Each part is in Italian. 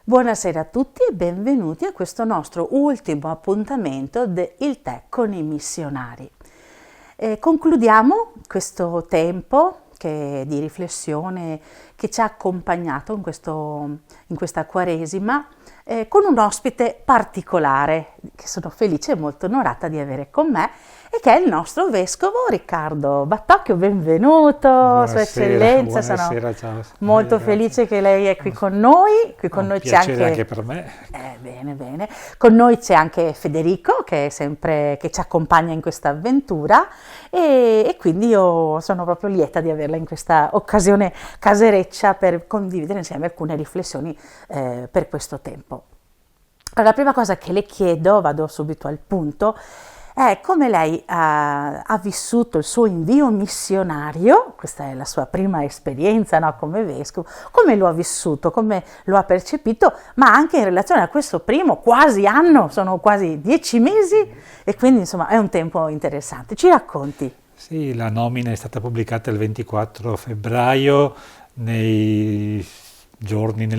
Buonasera a tutti e benvenuti a questo nostro ultimo appuntamento del Tè con i missionari. Concludiamo questo tempo di riflessione che ci ha accompagnato in questa Quaresima con un ospite particolare che sono felice e molto onorata di avere con me e che è il nostro vescovo Riccardo Battocchio. Benvenuto, Buonasera, Sua Eccellenza. buonasera, ciao. Molto Grazie. felice che lei è qui con noi. Qui con noi c'è anche per me. Bene, bene. Con noi c'è anche Federico che ci accompagna in questa avventura e quindi io sono proprio lieta di averla in questa occasione casereccia per condividere insieme alcune riflessioni per questo tempo. Allora, la prima cosa che le chiedo, vado subito al punto, è come lei ha vissuto il suo invio missionario. Questa è la sua prima esperienza, no, come vescovo, come lo ha vissuto, come lo ha percepito, ma anche in relazione a questo primo quasi anno, sono quasi 10 mesi e quindi insomma è un tempo interessante. Ci racconti? Sì, la nomina è stata pubblicata il 24 febbraio, nelle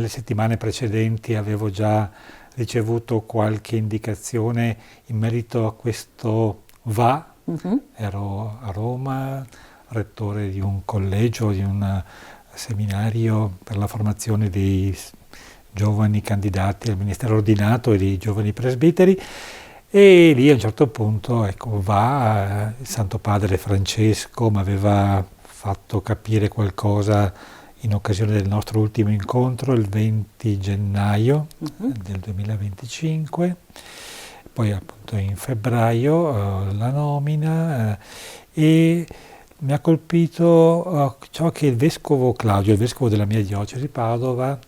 settimane precedenti avevo già ricevuto qualche indicazione in merito a questo va. Ero a Roma, rettore di un collegio, di un seminario per la formazione dei giovani candidati al ministero ordinato e dei giovani presbiteri, e lì a un certo punto il Santo Padre Francesco mi aveva fatto capire qualcosa in occasione del nostro ultimo incontro il 20 gennaio del 2025, poi appunto in febbraio la nomina, e mi ha colpito ciò che il Vescovo Claudio, il Vescovo della mia diocesi Padova,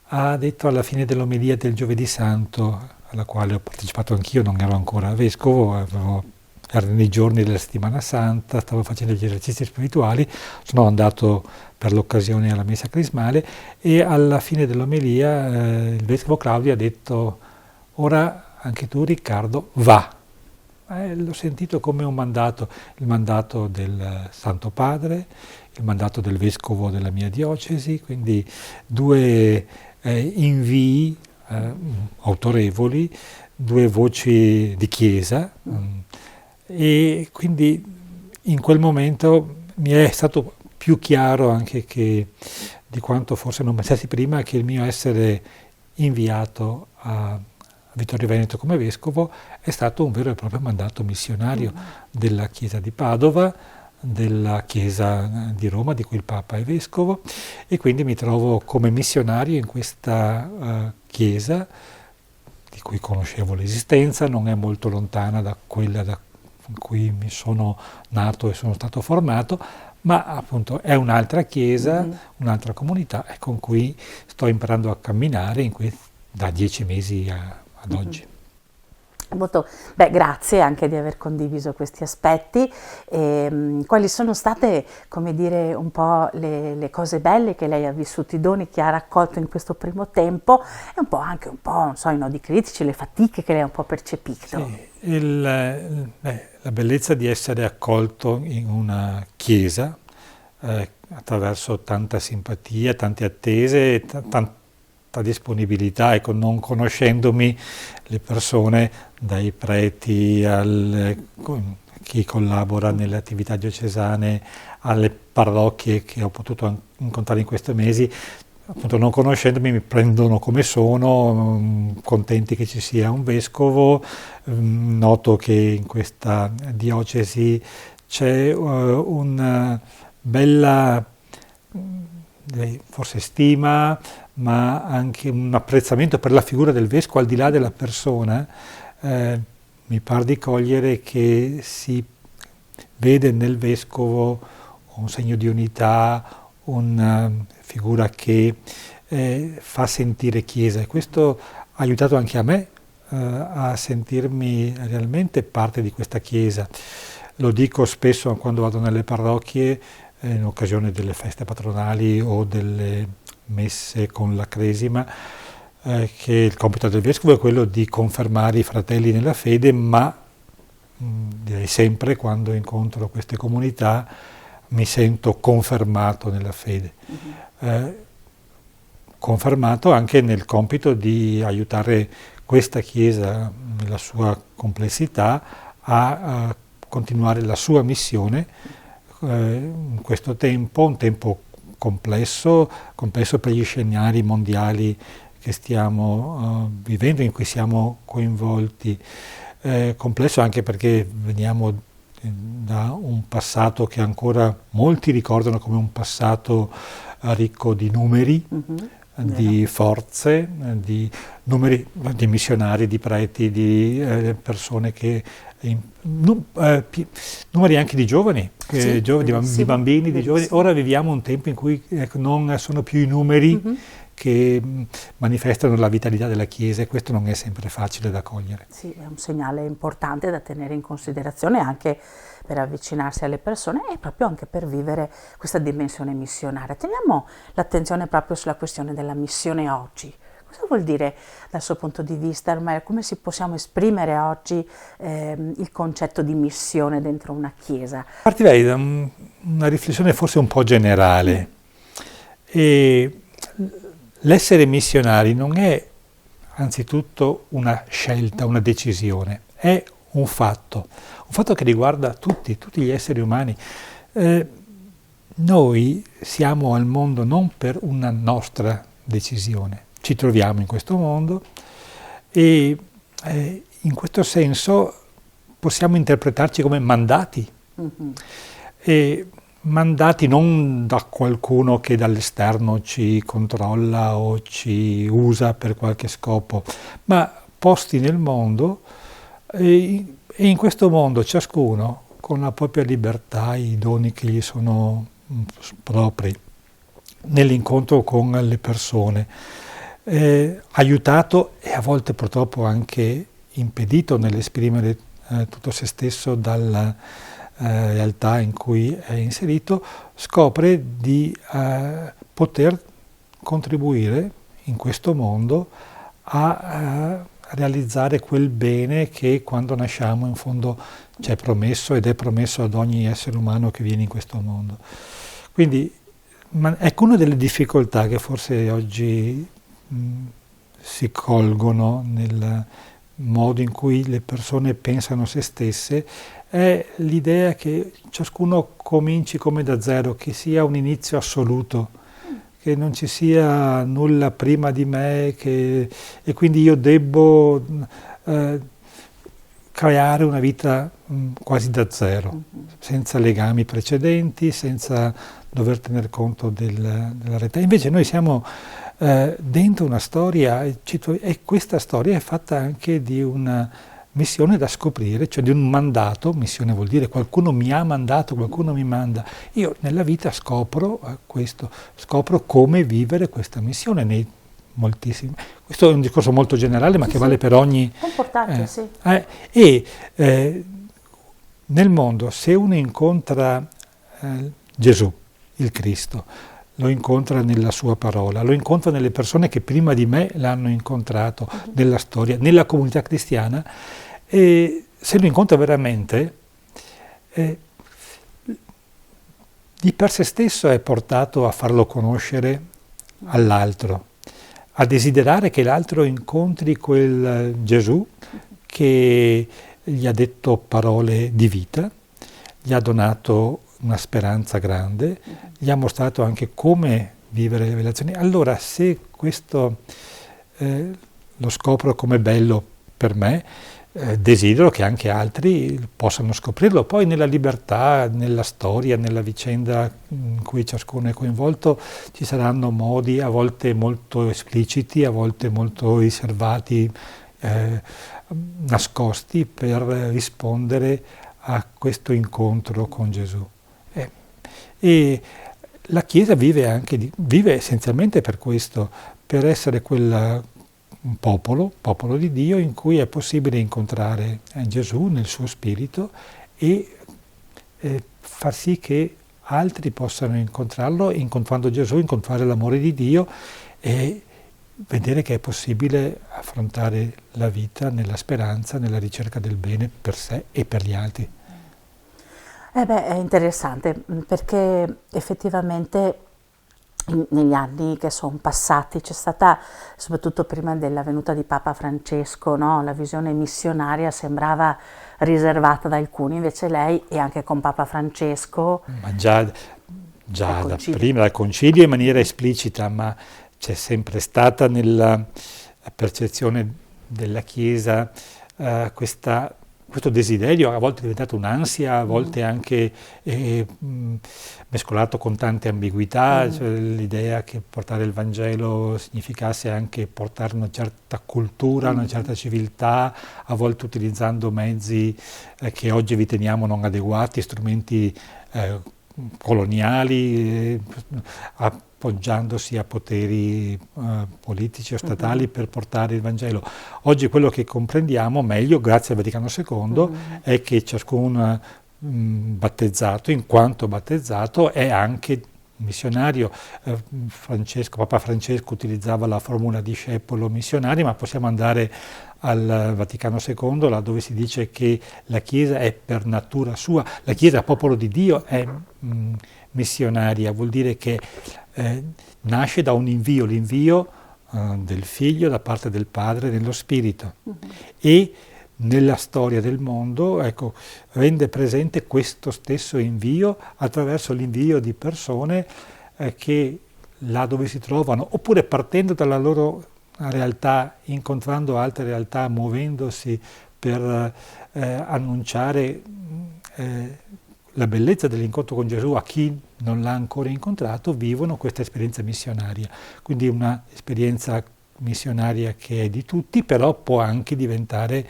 ha detto alla fine dell'omelia del Giovedì Santo, alla quale ho partecipato anch'io, non ero ancora vescovo, erano nei giorni della settimana santa, stavo facendo gli esercizi spirituali, sono andato per l'occasione alla messa crismale e alla fine dell'omelia il vescovo Claudio ha detto: ora anche tu, Riccardo, va. L'ho sentito come un mandato, il mandato del Santo Padre, il mandato del vescovo della mia diocesi, quindi due invii autorevoli, due voci di chiesa. E quindi in quel momento mi è stato più chiaro anche di quanto forse non pensassi prima, che il mio essere inviato a Vittorio Veneto come vescovo è stato un vero e proprio mandato missionario della Chiesa di Padova, della Chiesa di Roma, di cui il Papa è vescovo, e quindi mi trovo come missionario in questa Chiesa di cui conoscevo l'esistenza, non è molto lontana da quella in cui mi sono nato e sono stato formato, ma appunto è un'altra chiesa, un'altra comunità con cui sto imparando a camminare da 10 mesi ad oggi. Grazie anche di aver condiviso questi aspetti. Quali sono state, come dire, un po' le cose belle che lei ha vissuto, i doni che ha raccolto in questo primo tempo e un po' anche non so, i nodi critici, le fatiche che lei ha un po' percepito? Sì, la bellezza di essere accolto in una chiesa attraverso tanta simpatia, tante attese, tanta disponibilità, non conoscendomi le persone, dai preti chi collabora nelle attività diocesane, alle parrocchie che ho potuto incontrare in questi mesi, appunto non conoscendomi mi prendono come sono, contenti che ci sia un vescovo. Noto che in questa diocesi c'è una bella, forse stima, ma anche un apprezzamento per la figura del vescovo al di là della persona. Mi pare di cogliere che si vede nel vescovo un segno di unità, una figura che fa sentire Chiesa, e questo ha aiutato anche a me a sentirmi realmente parte di questa Chiesa. Lo dico spesso quando vado nelle parrocchie in occasione delle feste patronali o delle messe con la Cresima, che il compito del vescovo è quello di confermare i fratelli nella fede, ma direi sempre quando incontro queste comunità mi sento confermato nella fede. confermato anche nel compito di aiutare questa Chiesa nella sua complessità a continuare la sua missione in questo tempo, un tempo complesso per gli scenari mondiali che stiamo vivendo, in cui siamo coinvolti, complesso anche perché veniamo da un passato che ancora molti ricordano come un passato ricco di numeri, di forze, di numeri di missionari, di preti, di persone che numeri anche di giovani, di bambini, di giovani. Ora viviamo un tempo in cui non sono più i numeri che manifestano la vitalità della Chiesa, e questo non è sempre facile da cogliere. Sì, è un segnale importante da tenere in considerazione anche per avvicinarsi alle persone e proprio anche per vivere questa dimensione missionaria. Teniamo l'attenzione proprio sulla questione della missione oggi. Cosa vuol dire dal suo punto di vista, ormai come si possiamo esprimere oggi il concetto di missione dentro una Chiesa? Partirei da una riflessione forse un po' generale. E l'essere missionari non è anzitutto una scelta, una decisione, è un fatto che riguarda tutti gli esseri umani. Noi siamo al mondo non per una nostra decisione, ci troviamo in questo mondo e in questo senso possiamo interpretarci come mandati. E mandati non da qualcuno che dall'esterno ci controlla o ci usa per qualche scopo, ma posti nel mondo e in questo mondo ciascuno con la propria libertà, i doni che gli sono propri, nell'incontro con le persone, aiutato e a volte purtroppo anche impedito nell'esprimere tutto se stesso dalla realtà in cui è inserito, scopre di poter contribuire in questo mondo a realizzare quel bene che quando nasciamo in fondo ci è promesso ed è promesso ad ogni essere umano che viene in questo mondo. Quindi ecco una delle difficoltà che forse oggi si colgono nel modo in cui le persone pensano se stesse, è l'idea che ciascuno cominci come da zero, che sia un inizio assoluto, che non ci sia nulla prima di me e quindi io debbo creare una vita quasi da zero, senza legami precedenti, senza dover tener conto della realtà. Invece noi siamo dentro una storia e questa storia è fatta anche di una missione da scoprire, cioè di un mandato. Missione vuol dire qualcuno mi ha mandato, qualcuno mi manda. Io nella vita scopro questo, scopro come vivere questa missione nei moltissimi. Questo è un discorso molto generale, ma che vale per ogni... Importante, sì. Nel mondo, se uno incontra Gesù, il Cristo, lo incontra nella sua parola, lo incontra nelle persone che prima di me l'hanno incontrato, nella storia, nella comunità cristiana, e se lo incontra veramente, di per sé stesso è portato a farlo conoscere all'altro, a desiderare che l'altro incontri quel Gesù che gli ha detto parole di vita, gli ha donato una speranza grande, gli ha mostrato anche come vivere le relazioni. Allora, se questo lo scopro come bello per me, desidero che anche altri possano scoprirlo. Poi nella libertà, nella storia, nella vicenda in cui ciascuno è coinvolto, ci saranno modi a volte molto espliciti, a volte molto riservati, nascosti per rispondere a questo incontro con Gesù. E la Chiesa vive essenzialmente per questo, per essere quel popolo di Dio in cui è possibile incontrare Gesù nel suo spirito e far sì che altri possano incontrarlo, incontrando Gesù, incontrare l'amore di Dio e vedere che è possibile affrontare la vita nella speranza, nella ricerca del bene per sé e per gli altri. È interessante perché effettivamente negli anni che sono passati c'è stata, soprattutto prima della venuta di Papa Francesco, no? La visione missionaria sembrava riservata da alcuni, invece lei, e anche con Papa Francesco, Ma già al da concilio. prima, dal concilio in maniera esplicita, ma c'è sempre stata nella percezione della Chiesa questo desiderio, a volte è diventato un'ansia, a volte anche mescolato con tante ambiguità, cioè l'idea che portare il Vangelo significasse anche portare una certa cultura, una certa civiltà, a volte utilizzando mezzi che oggi riteniamo non adeguati, strumenti coloniali, appoggiandosi a poteri politici o statali per portare il Vangelo. Oggi quello che comprendiamo meglio, grazie al Vaticano II, è che ciascun battezzato, in quanto battezzato, è anche missionario. Papa Francesco utilizzava la formula discepolo missionario, ma possiamo andare al Vaticano II, laddove si dice che la Chiesa è per natura sua, la Chiesa, popolo di Dio, è missionaria, vuol dire che nasce da un invio, l'invio del Figlio da parte del Padre nello Spirito, e nella storia del mondo, ecco, rende presente questo stesso invio attraverso l'invio di persone che là dove si trovano, oppure partendo dalla loro realtà, incontrando altre realtà, muovendosi per annunciare la bellezza dell'incontro con Gesù a chi non l'ha ancora incontrato, vivono questa esperienza missionaria. Quindi una esperienza missionaria che è di tutti, però può anche diventare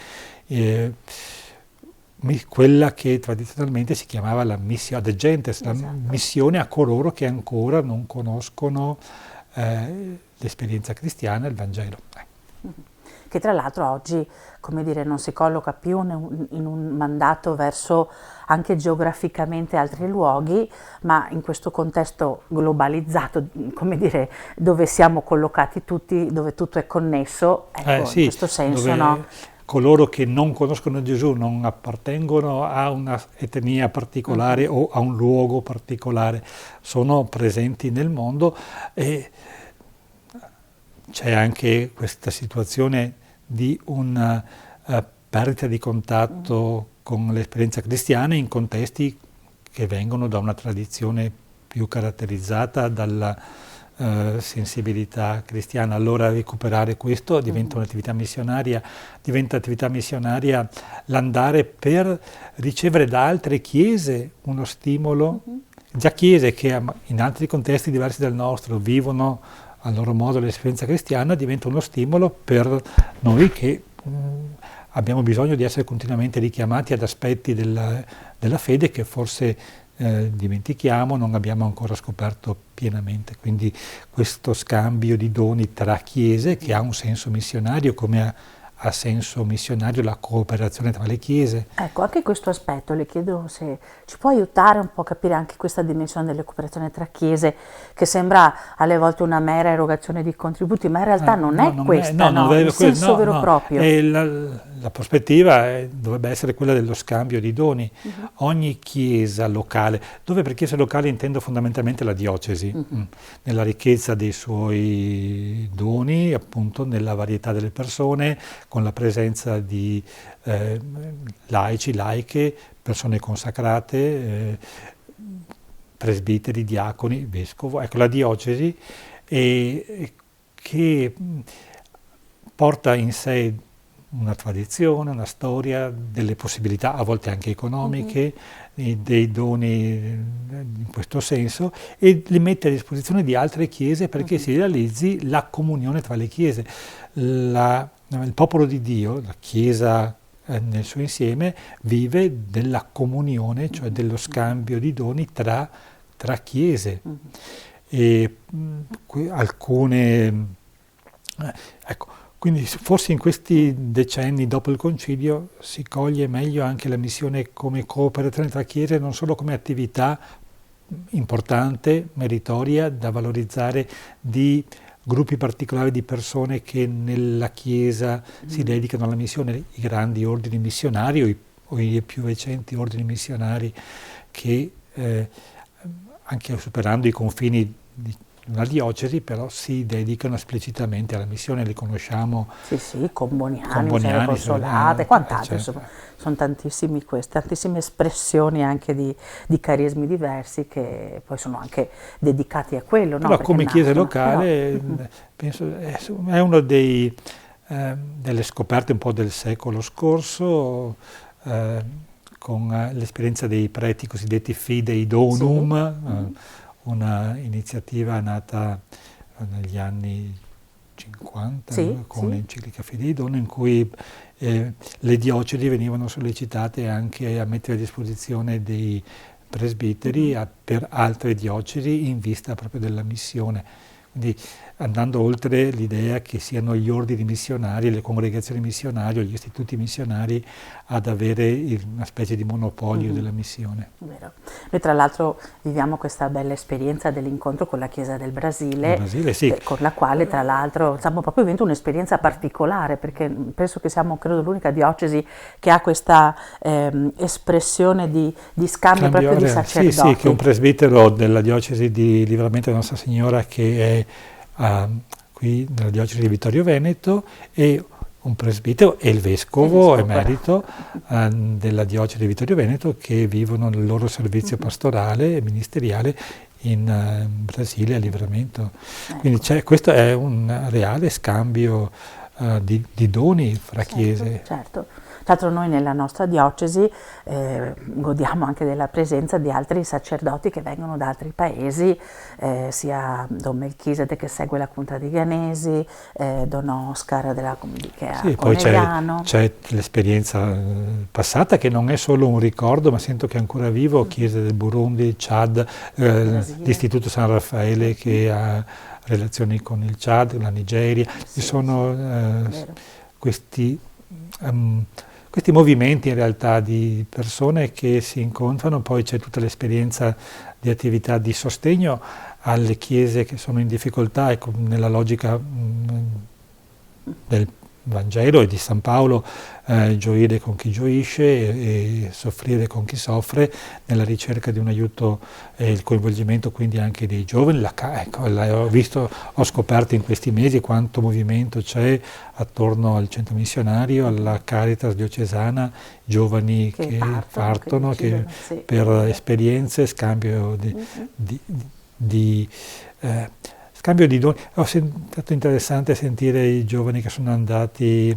quella che tradizionalmente si chiamava la missio ad gentes, la missione a coloro che ancora non conoscono l'esperienza cristiana e il Vangelo. Che tra l'altro oggi, come dire, non si colloca più in un mandato verso anche geograficamente altri luoghi, ma in questo contesto globalizzato, come dire, dove siamo collocati tutti, dove tutto è connesso, ecco, Sì, in questo senso, dove no? coloro che non conoscono Gesù non appartengono a una etnia particolare o a un luogo particolare, sono presenti nel mondo, e c'è anche questa situazione di una perdita di contatto con l'esperienza cristiana in contesti che vengono da una tradizione più caratterizzata dalla sensibilità cristiana. Allora recuperare questo diventa un'attività missionaria, diventa attività missionaria l'andare per ricevere da altre chiese uno stimolo, già chiese che in altri contesti diversi dal nostro vivono a loro modo l'esperienza cristiana, diventa uno stimolo per noi che abbiamo bisogno di essere continuamente richiamati ad aspetti della fede che forse dimentichiamo, non abbiamo ancora scoperto pienamente. Quindi questo scambio di doni tra chiese, che ha un senso missionario, come ha senso missionario la cooperazione tra le chiese. Ecco, anche questo aspetto le chiedo se ci può aiutare un po' a capire anche questa dimensione della cooperazione tra chiese, che sembra alle volte una mera erogazione di contributi, ma in realtà non è questa, no? Il senso vero e proprio. La prospettiva dovrebbe essere quella dello scambio di doni. Ogni chiesa locale, dove per chiesa locale intendo fondamentalmente la diocesi, nella ricchezza dei suoi doni, appunto nella varietà delle persone, con la presenza di laici, laiche, persone consacrate, presbiteri, diaconi, vescovo, ecco la diocesi, che porta in sé una tradizione, una storia, delle possibilità, a volte anche economiche, dei doni in questo senso, e li mette a disposizione di altre chiese perché si realizzi la comunione tra le chiese. Il popolo di Dio, la Chiesa nel suo insieme, vive della comunione, cioè dello scambio di doni tra chiese. E alcune... ecco, quindi forse in questi decenni dopo il Concilio si coglie meglio anche la missione come cooperazione tra chiese, non solo come attività importante, meritoria, da valorizzare, di gruppi particolari di persone che nella Chiesa si dedicano alla missione, i grandi ordini missionari o i più recenti ordini missionari che, anche superando i confini una diocesi, però si dedicano esplicitamente alla missione, li conosciamo. Sì, Comboniani, Comboniani, Consolate, e quant'altro, certo. insomma, sono tantissimi questi, tantissime espressioni anche di carismi diversi che poi sono anche dedicati a quello, no? Però come chiesa locale penso è uno delle scoperte un po' del secolo scorso, con l'esperienza dei preti cosiddetti Fidei Donum, una iniziativa nata negli anni 50 con l'enciclica Fidei Donum, in cui le diocesi venivano sollecitate anche a mettere a disposizione dei presbiteri per altre diocesi in vista proprio della missione. Quindi andando oltre l'idea che siano gli ordini missionari, le congregazioni missionarie, gli istituti missionari ad avere una specie di monopolio della missione. Vero. Noi tra l'altro viviamo questa bella esperienza dell'incontro con la Chiesa del Brasile, con la quale tra l'altro stiamo proprio vivendo un'esperienza particolare, perché penso che siamo, credo, l'unica diocesi che ha questa espressione di scambio proprio di sacerdoti. Sì, che un presbitero della diocesi di Livramento della Nostra Signora, che è qui nella diocesi di Vittorio Veneto, e un presbitero e il vescovo emerito della diocesi di Vittorio Veneto, che vivono nel loro servizio pastorale e ministeriale in Brasile, a Livramento. Quindi questo è un reale scambio di doni fra chiese. Certo. Tra l'altro noi nella nostra diocesi godiamo anche della presenza di altri sacerdoti che vengono da altri paesi, sia Don Melchisedec che segue la Punta di Ghanesi, Don Oscar che è Conegliano. C'è l'esperienza passata che non è solo un ricordo, ma sento che è ancora vivo, chiese del Burundi, Chad, l'Istituto San Raffaele che ha relazioni con il Chad, la Nigeria. Ci sono questi movimenti in realtà di persone che si incontrano. Poi c'è tutta l'esperienza di attività di sostegno alle chiese che sono in difficoltà, ecco, nella logica del Vangelo e di San Paolo, gioire con chi gioisce e soffrire con chi soffre, nella ricerca di un aiuto e il coinvolgimento quindi anche dei giovani. Ho scoperto in questi mesi quanto movimento c'è attorno al centro missionario, alla Caritas diocesana, giovani che partono per esperienze, scambio di doni. È stato interessante sentire i giovani che sono andati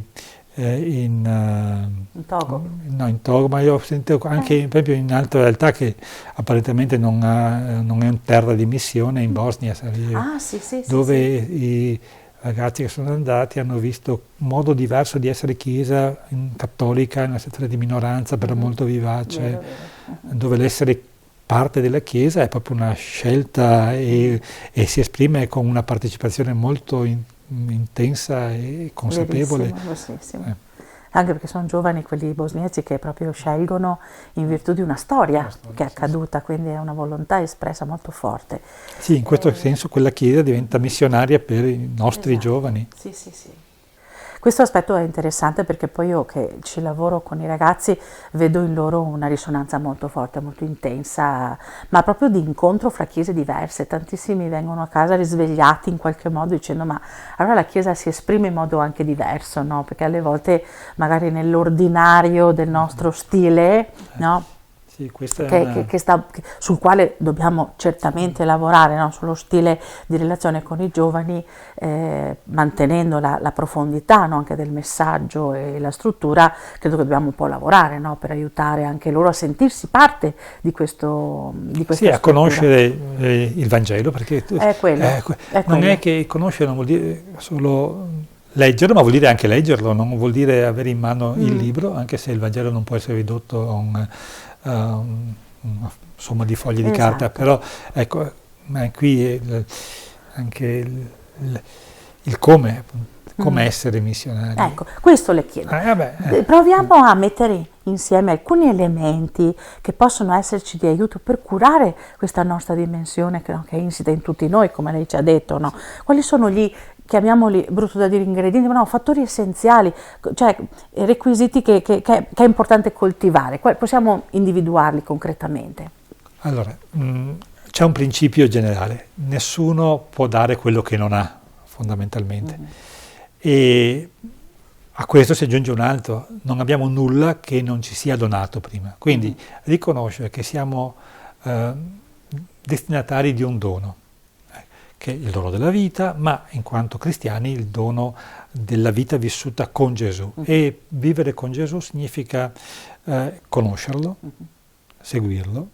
in Togo. No, in Togo, ma io ho sentito anche proprio in altre realtà che apparentemente non è un terra di missione, in Bosnia, dove i ragazzi che sono andati hanno visto un modo diverso di essere chiesa cattolica, una sezione di minoranza però molto vivace, dove l'essere parte della Chiesa è proprio una scelta e si esprime con una partecipazione molto intensa e consapevole. Verissimo. Anche perché sono giovani quelli bosniaci che proprio scelgono in virtù di una storia che è accaduta, quindi è una volontà espressa molto forte. Sì, in questo senso quella Chiesa diventa missionaria per i nostri giovani. Sì. Questo aspetto è interessante perché poi io che ci lavoro con i ragazzi vedo in loro una risonanza molto forte, molto intensa, ma proprio di incontro fra chiese diverse. Tantissimi vengono a casa risvegliati in qualche modo dicendo ma allora la Chiesa si esprime in modo anche diverso, no? Perché alle volte magari nell'ordinario del nostro stile, no? Sì, sul quale dobbiamo certamente lavorare, no? Sullo stile di relazione con i giovani, mantenendo la profondità, no? Anche del messaggio e la struttura. Credo che dobbiamo un po' lavorare, no? Per aiutare anche loro a sentirsi parte di questa struttura. A conoscere il Vangelo, perché non è che conoscere non vuol dire solo leggerlo, ma vuol dire anche leggerlo, non vuol dire avere in mano il libro, anche se il Vangelo non può essere ridotto a una somma di fogli di carta, però ecco, qui anche il come essere missionari. Ecco, questo le chiedo. Proviamo a mettere insieme alcuni elementi che possono esserci di aiuto per curare questa nostra dimensione che è insita in tutti noi, come lei ci ha detto, no? Quali sono chiamiamoli, brutto da dire ingredienti, ma no, fattori essenziali, cioè requisiti che è importante coltivare? Possiamo individuarli concretamente? Allora, c'è un principio generale, nessuno può dare quello che non ha, fondamentalmente. E a questo si aggiunge un altro, non abbiamo nulla che non ci sia donato prima. Quindi riconoscere che siamo destinatari di un dono, che è il dono della vita, ma in quanto cristiani il dono della vita vissuta con Gesù. E vivere con Gesù significa conoscerlo, seguirlo,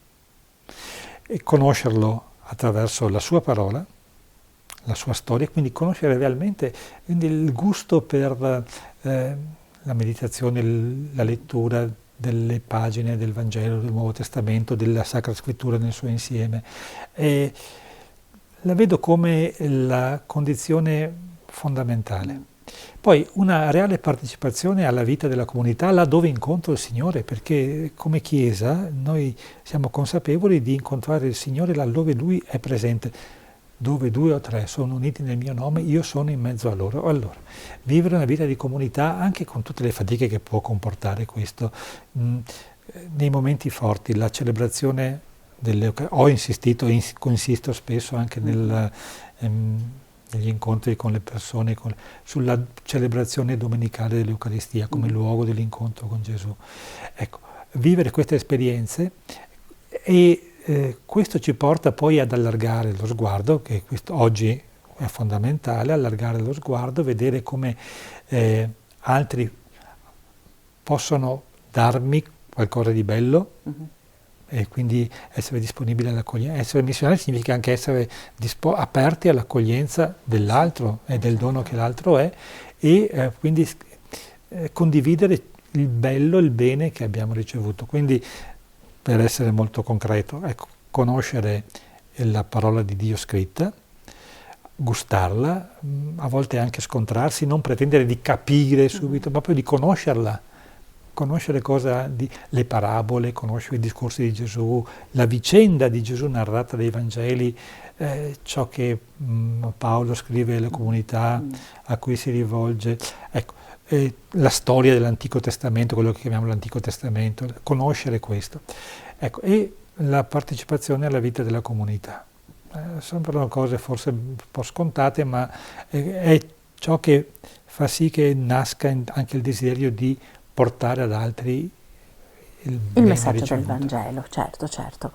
e conoscerlo attraverso la sua parola, la sua storia, quindi conoscere realmente il gusto per la meditazione, la lettura delle pagine del Vangelo, del Nuovo Testamento, della Sacra Scrittura nel suo insieme. E la vedo come la condizione fondamentale. Poi una reale partecipazione alla vita della comunità laddove incontro il Signore, perché come Chiesa noi siamo consapevoli di incontrare il Signore laddove Lui è presente. Dove 2 o 3 sono uniti nel mio nome, io sono in mezzo a loro. Allora, vivere una vita di comunità anche con tutte le fatiche che può comportare questo, nei momenti forti, la celebrazione ho insistito, insisto spesso anche negli incontri con le persone, sulla celebrazione domenicale dell'Eucaristia come luogo dell'incontro con Gesù. Ecco, vivere queste esperienze e questo ci porta poi ad allargare lo sguardo, che questo oggi è fondamentale, allargare lo sguardo, vedere come altri possono darmi qualcosa di bello e quindi essere disponibili all'accoglienza. Essere missionari significa anche essere aperti all'accoglienza dell'altro e del dono che l'altro è e quindi condividere il bello, il bene che abbiamo ricevuto. Quindi per essere molto concreto, ecco, conoscere la parola di Dio scritta, gustarla, a volte anche scontrarsi, non pretendere di capire subito, ma proprio di conoscerla, conoscere le parabole, conoscere i discorsi di Gesù, la vicenda di Gesù narrata dai Vangeli, ciò che Paolo scrive alle comunità a cui si rivolge, ecco, la storia dell'Antico Testamento, quello che chiamiamo l'Antico Testamento, conoscere questo. Ecco, e la partecipazione alla vita della comunità. Sembrano cose forse un po' scontate, ma è ciò che fa sì che nasca anche il desiderio di portare ad altri il messaggio ricevuto. del Vangelo, certo.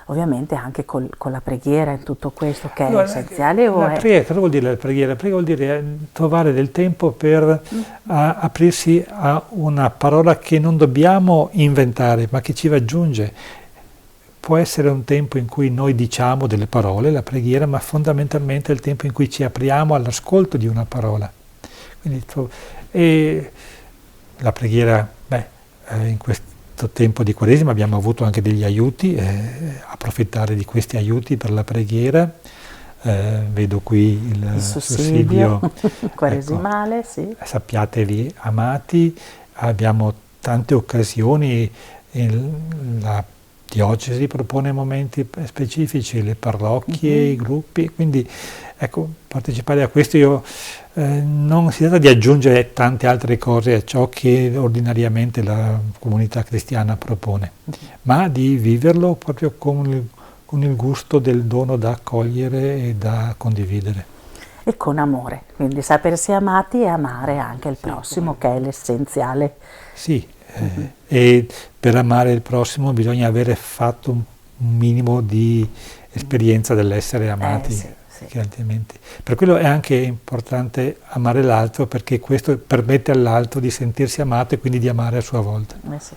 Ovviamente anche con la preghiera in tutto questo che è essenziale. Preghiera, cosa vuol dire la preghiera? La preghiera vuol dire trovare del tempo per aprirsi a una parola che non dobbiamo inventare, ma che ci raggiunge. Può essere un tempo in cui noi diciamo delle parole, la preghiera, ma fondamentalmente è il tempo in cui ci apriamo all'ascolto di una parola. Quindi, e la preghiera, in questo tempo di Quaresima abbiamo avuto anche degli aiuti, approfittare di questi aiuti per la preghiera. Vedo qui il sussidio quaresimale, ecco, sì. Sappiatevi amati, abbiamo tante occasioni, la diocesi propone momenti specifici, le parrocchie, i gruppi, quindi ecco, partecipare a questo non si tratta di aggiungere tante altre cose a ciò che ordinariamente la comunità cristiana propone, ma di viverlo proprio con il gusto del dono da accogliere e da condividere. E con amore, quindi sapersi amati e amare anche il prossimo, che è l'essenziale. Sì, e per amare il prossimo bisogna avere fatto un minimo di esperienza dell'essere amati. Sì. Che altrimenti. Per quello è anche importante amare l'altro, perché questo permette all'altro di sentirsi amato e quindi di amare a sua volta. Sì,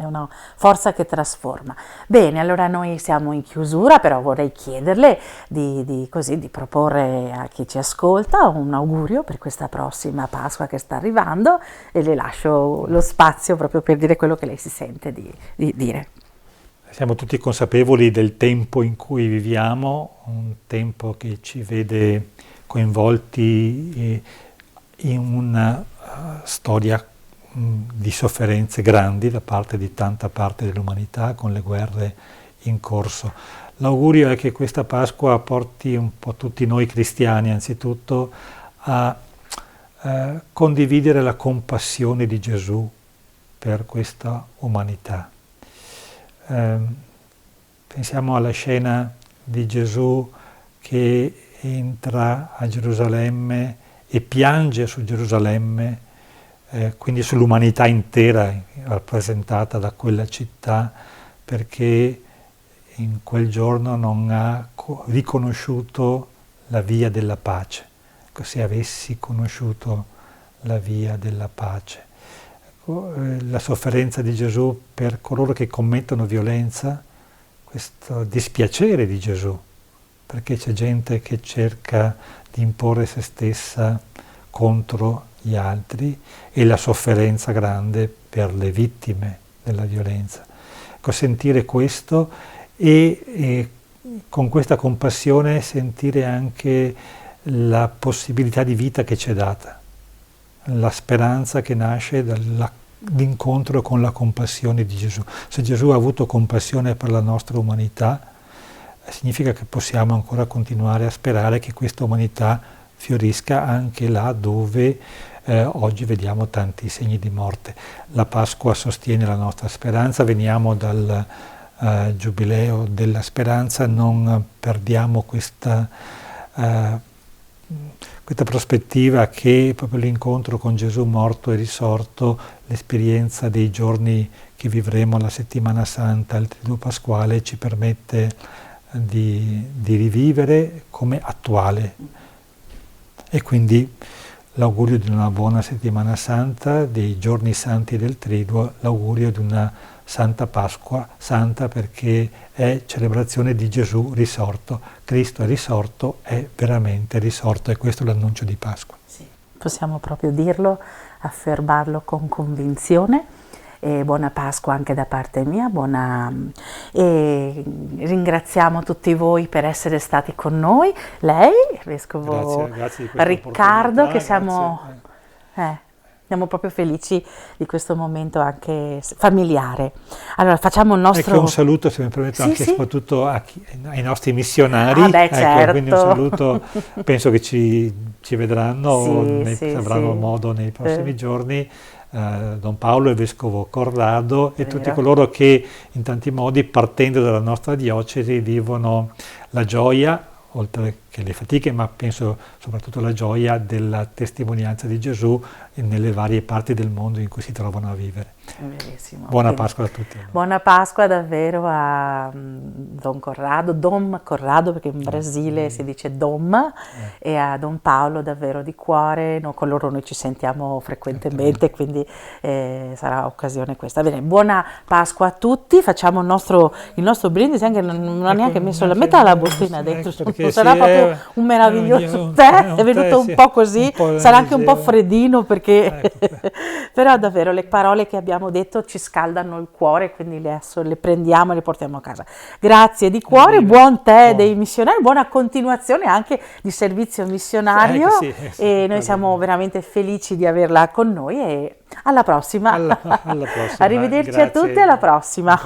è una forza che trasforma. Bene, allora noi siamo in chiusura, però vorrei chiederle di proporre a chi ci ascolta un augurio per questa prossima Pasqua che sta arrivando e le lascio lo spazio proprio per dire quello che lei si sente di dire. Siamo tutti consapevoli del tempo in cui viviamo, un tempo che ci vede coinvolti in una storia di sofferenze grandi da parte di tanta parte dell'umanità, con le guerre in corso. L'augurio è che questa Pasqua porti un po' tutti noi cristiani, anzitutto, a condividere la compassione di Gesù per questa umanità. Pensiamo alla scena di Gesù che entra a Gerusalemme e piange su Gerusalemme, quindi sull'umanità intera rappresentata da quella città, perché in quel giorno non ha riconosciuto la via della pace. Ecco, se avessi conosciuto la via della pace. Ecco, la sofferenza di Gesù per coloro che commettono violenza, questo dispiacere di Gesù, perché c'è gente che cerca di imporre se stessa contro gli altri, e la sofferenza grande per le vittime della violenza. Ecco, sentire questo e con questa compassione sentire anche la possibilità di vita che ci è data, la speranza che nasce dall'incontro con la compassione di Gesù. Se Gesù ha avuto compassione per la nostra umanità, significa che possiamo ancora continuare a sperare che questa umanità fiorisca anche là dove oggi vediamo tanti segni di morte. La Pasqua sostiene la nostra speranza, veniamo dal Giubileo della speranza, non perdiamo questa prospettiva che proprio l'incontro con Gesù morto e risorto, l'esperienza dei giorni che vivremo la settimana santa, il triduo pasquale, ci permette di rivivere come attuale. E quindi l'augurio di una buona settimana santa, dei giorni santi del triduo, l'augurio di una Santa Pasqua, santa perché è celebrazione di Gesù risorto. Cristo è risorto, è veramente risorto, e questo è l'annuncio di Pasqua. Sì, possiamo proprio dirlo, affermarlo con convinzione. E buona Pasqua anche da parte mia, e ringraziamo tutti voi per essere stati con noi, lei, Vescovo grazie Riccardo, che siamo proprio felici di questo momento anche familiare. Allora facciamo il nostro... Ecco, un saluto, se mi permetto, anche soprattutto ai nostri missionari. Certo. Quindi un saluto, penso che ci vedranno, avranno modo nei prossimi giorni. Don Paolo, il Vescovo Corrado e tutti coloro che in tanti modi, partendo dalla nostra diocesi, vivono la gioia, oltre che le fatiche, ma penso soprattutto la gioia della testimonianza di Gesù nelle varie parti del mondo in cui si trovano a vivere. Verissimo. Buona Pasqua a tutti. Buona Pasqua davvero a Dom Corrado, perché in Brasile si dice Dom, e a Don Paolo davvero di cuore. Con loro noi ci sentiamo frequentemente, quindi sarà occasione questa. Bene, buona Pasqua a tutti, facciamo il nostro brindisi, anche non ha neanche messo la metà della bottina dentro, non sarà proprio un meraviglioso tè, è venuto un po' così, sarà anche un po' freddino perché però davvero le parole che abbiamo detto ci scaldano il cuore, quindi le prendiamo e le portiamo a casa. Grazie di cuore, buon tè dei missionari, buona continuazione anche di servizio missionario, e noi siamo veramente felici di averla con noi, e alla prossima. Alla prossima. Arrivederci. Grazie a tutti, alla prossima.